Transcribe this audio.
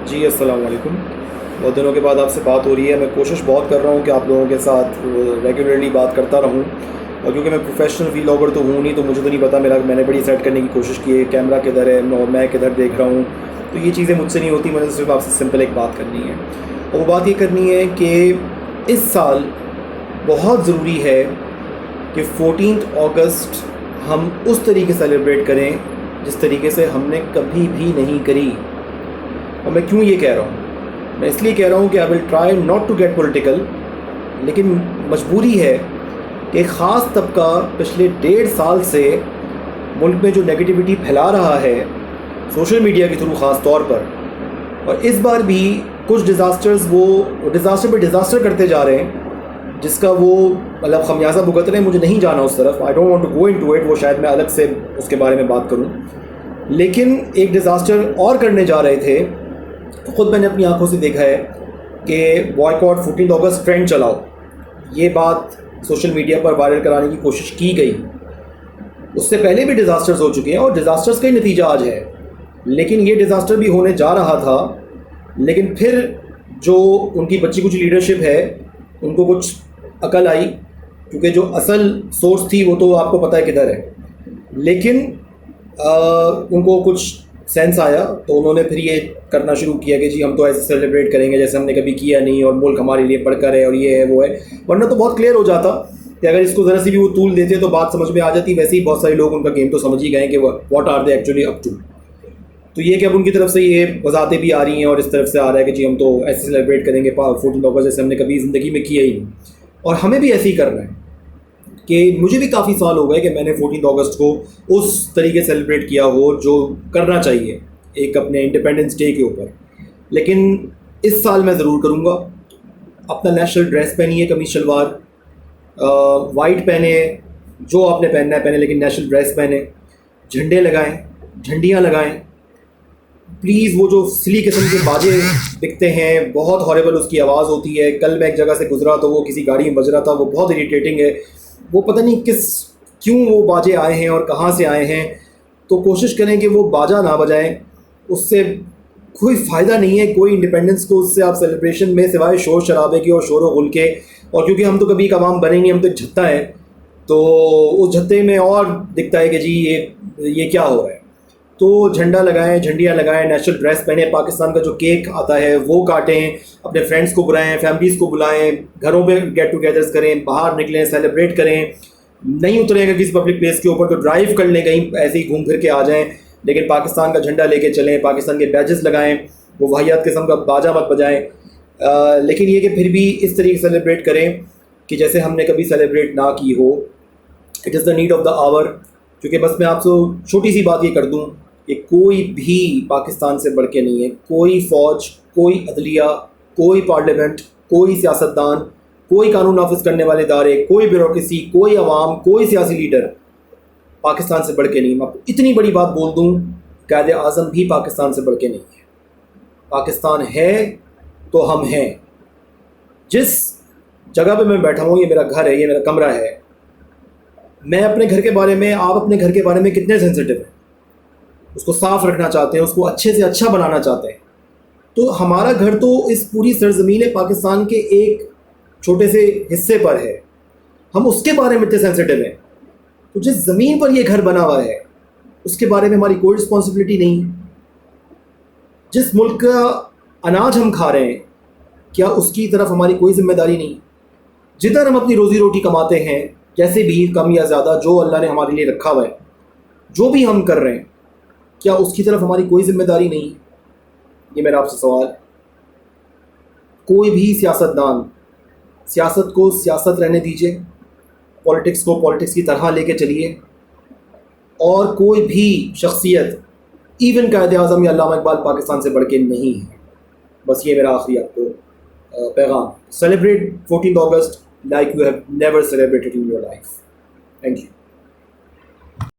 جی السلام علیکم. بہت دنوں کے بعد آپ سے بات ہو رہی ہے. میں کوشش بہت کر رہا ہوں کہ آپ لوگوں کے ساتھ ریگولرلی بات کرتا رہوں, اور کیونکہ میں پروفیشنل ویلاگر تو ہوں نہیں, تو مجھے تو نہیں پتا میں نے بڑی سیٹ کرنے کی کوشش کی ہے کیمرہ کدھر ہے اور میں کدھر دیکھ رہا ہوں. تو یہ چیزیں مجھ سے نہیں ہوتی. مجھے صرف آپ سے سمپل ایک بات کرنی ہے, اور وہ بات یہ کرنی ہے کہ اس سال بہت ضروری ہے کہ 14 اگست ہم اس طریقے سے سیلیبریٹ کریں جس طریقے سے ہم نے کبھی بھی نہیں کری. اور میں کیوں یہ کہہ رہا ہوں؟ میں اس لیے کہہ رہا ہوں کہ I will try not to get political, لیکن مجبوری ہے کہ ایک خاص طبقہ پچھلے 1.5 سال سے ملک میں جو نیگیٹیوٹی پھیلا رہا ہے سوشل میڈیا کے تھرو خاص طور پر, اور اس بار بھی کچھ ڈیزاسٹرز وہ ڈیزاسٹر پہ ڈیزاسٹر کرتے جا رہے ہیں جس کا وہ مطلب خمیازہ بھگت رہے ہیں. مجھے نہیں جانا اس طرف, I don't want to go into it, وہ شاید میں الگ سے اس کے بارے میں بات کروں. لیکن ایک ڈیزاسٹر اور کرنے جا رہے تھے. خود میں نے اپنی آنکھوں سے دیکھا ہے کہ بوائے کاٹ 14 اگست ٹرینڈ چلاؤ, یہ بات سوشل میڈیا پر وائرل کرانے کی کوشش کی گئی. اس سے پہلے بھی ڈیزاسٹرز ہو چکے ہیں اور ڈیزاسٹرز کا ہی نتیجہ آج ہے, لیکن یہ ڈیزاسٹر بھی ہونے جا رہا تھا. لیکن پھر جو ان کی بچی کچھ لیڈرشپ ہے ان کو کچھ عقل آئی, کیونکہ جو اصل سورس تھی وہ تو آپ کو پتہ ہے کدھر ہے, لیکن ان کو کچھ سینس آیا تو انہوں نے پھر یہ کرنا شروع کیا کہ جی ہم تو ایسے سیلیبریٹ کریں گے جیسے ہم نے کبھی کیا نہیں, اور ملک ہمارے لیے پڑھ کر ہے اور یہ ہے وہ ہے. ورنہ تو بہت کلیئر ہو جاتا کہ اگر اس کو ذرا سی بھی وہ طول دیتے تو بات سمجھ میں آ جاتی. ویسے ہی بہت سارے لوگ ان کا گیم تو سمجھ ہی گئے کہ what are they actually up to. تو یہ کہ اب ان کی طرف سے یہ وضاحتیں بھی آ رہی ہیں اور اس طرف سے آ رہا ہے کہ جی ہم تو ایسے سیلیبریٹ کریں گے 14 اگست جیسے ہم نے کبھی زندگی میں کیا ہی نہیں, اور ہمیں بھی ایسے ہی کرنا ہے. کہ مجھے بھی کافی سال ہو گئے کہ میں نے 14 اگست کو اس طریقے سے سیلیبریٹ کیا ہو جو کرنا چاہیے ایک اپنے انڈیپینڈنس ڈے کے اوپر. لیکن اس سال میں ضرور کروں گا. اپنا نیشنل ڈریس پہنیے, قمیص شلوار وائٹ پہنے, جو آپ نے پہننا ہے پہنے, لیکن نیشنل ڈریس پہنے, جھنڈے لگائیں, جھنڈیاں لگائیں. پلیز وہ جو سلی قسم کے باجے دکھتے ہیں بہت ہارریبل اس کی آواز ہوتی ہے. کل میں ایک جگہ سے گزرا تو وہ کسی گاڑی میں بج رہا تھا, وہ بہت اریٹیٹنگ ہے. وہ پتہ نہیں کیوں وہ باجے آئے ہیں اور کہاں سے آئے ہیں. تو کوشش کریں کہ وہ باجا نہ بجائیں, اس سے کوئی فائدہ نہیں ہے. کوئی انڈیپینڈنس کو اس سے آپ سیلیبریشن میں سوائے شور شرابے کے اور شور و غل کے, اور کیونکہ ہم تو کبھی عوام بنیں گے, ہم تو جھتا ہے, تو اس جھتے میں اور دکھتا ہے کہ جی یہ کیا ہو رہا ہے. تو جھنڈا لگائیں, جھنڈیاں لگائیں, نیشنل ڈریس پہنیں, پاکستان کا جو کیک آتا ہے وہ کاٹیں, اپنے فرینڈس کو بلائیں, فیملیز کو بلائیں, گھروں پہ گیٹ ٹوگیدرز کریں, باہر نکلیں, سیلیبریٹ کریں. نہیں اتریں گے کسی پبلک پلیس کے اوپر تو ڈرائیو کر لیں, کہیں ایسے ہی گھوم پھر کے آ جائیں, لیکن پاکستان کا جھنڈا لے کے چلیں, پاکستان کے بیجز لگائیں, وہ واحد قسم کا باجا مت بجائیں. لیکن یہ کہ پھر بھی اس طریقے سے سیلیبریٹ کریں کہ جیسے ہم نے کبھی سیلیبریٹ نہ کی ہو. It is the need of the hour. کیونکہ بس میں آپ سے چھوٹی سی بات یہ کر دوں کہ کوئی بھی پاکستان سے بڑھ کے نہیں ہے. کوئی فوج, کوئی عدلیہ, کوئی پارلیمنٹ, کوئی سیاستدان, کوئی قانون نافذ کرنے والے ادارے, کوئی بیوروکریسی, کوئی عوام, کوئی سیاسی لیڈر پاکستان سے بڑھ کے نہیں. میں اتنی بڑی بات بول دوں, قائد اعظم بھی پاکستان سے بڑھ کے نہیں ہے. پاکستان ہے تو ہم ہیں. جس جگہ پہ میں بیٹھا ہوں یہ میرا گھر ہے, یہ میرا کمرہ ہے. میں اپنے گھر کے بارے میں, آپ اپنے گھر کے بارے میں کتنے سینسیٹیو ہیں, اس کو صاف رکھنا چاہتے ہیں, اس کو اچھے سے اچھا بنانا چاہتے ہیں. تو ہمارا گھر تو اس پوری سرزمین پاکستان کے ایک چھوٹے سے حصے پر ہے, ہم اس کے بارے میں اتنے سینسیٹیو ہیں. تو جس زمین پر یہ گھر بنا ہوا ہے اس کے بارے میں ہماری کوئی رسپانسبلٹی نہیں. جس ملک کا اناج ہم کھا رہے ہیں کیا اس کی طرف ہماری کوئی ذمہ داری نہیں؟ جدھر ہم اپنی روزی روٹی کماتے ہیں, جیسے بھی کم یا زیادہ جو اللہ نے ہمارے لیے رکھا ہوا ہے, جو بھی ہم کر رہے ہیں, کیا اس کی طرف ہماری کوئی ذمہ داری نہیں؟ یہ میرا آپ سے سوال. کوئی بھی سیاستدان سیاست کو سیاست رہنے دیجیے, پالیٹکس کو پالیٹکس کی طرح لے کے چلیے, اور کوئی بھی شخصیت ایون قائد اعظم یا علامہ اقبال پاکستان سے بڑھ کے نہیں ہے. بس یہ میرا آخری آپ کو پیغام. Celebrate 14 August like you have never celebrated in your life. Thank you.